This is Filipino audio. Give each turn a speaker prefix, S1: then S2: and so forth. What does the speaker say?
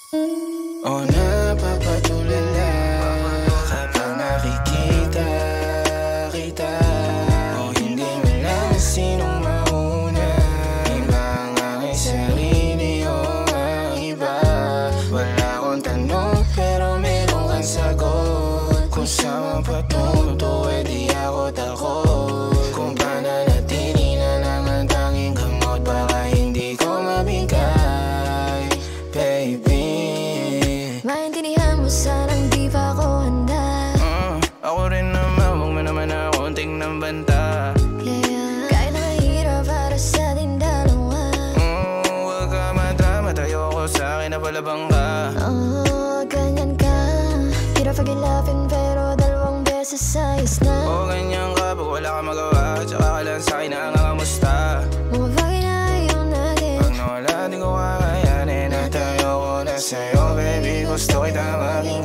S1: O napapatulala kapag nakikita kita. O hindi mo lang sinong mauna, iba ang aking sarili o ang iba. Wala akong tanong pero meron kang sagot. Kung saan patunto di ako takot. Kung pananatili na lang ang tanging gamot, baka hindi ko mabigay, baby.
S2: Maintindihan mo sanang di pa ako handa.
S1: Ako rin naman, huwag mo naman akong tingnan banta.
S2: Kahit na mahirap para sa ating dalawa.
S1: Huwag ka madrama, tayo ako sa akin na palabang ka.
S2: Ganyan ka, hirap pag-ilapin pero dalawang beses ayos na.
S1: Ganyan ka, pag wala ka magawa, tsaka ka lang sa'kin na nangangamusta.
S2: Mga bagay na ayaw natin,
S1: pag nawala, di ko kakayanin. At ayoko na sa'yo, baby, gusto kita maging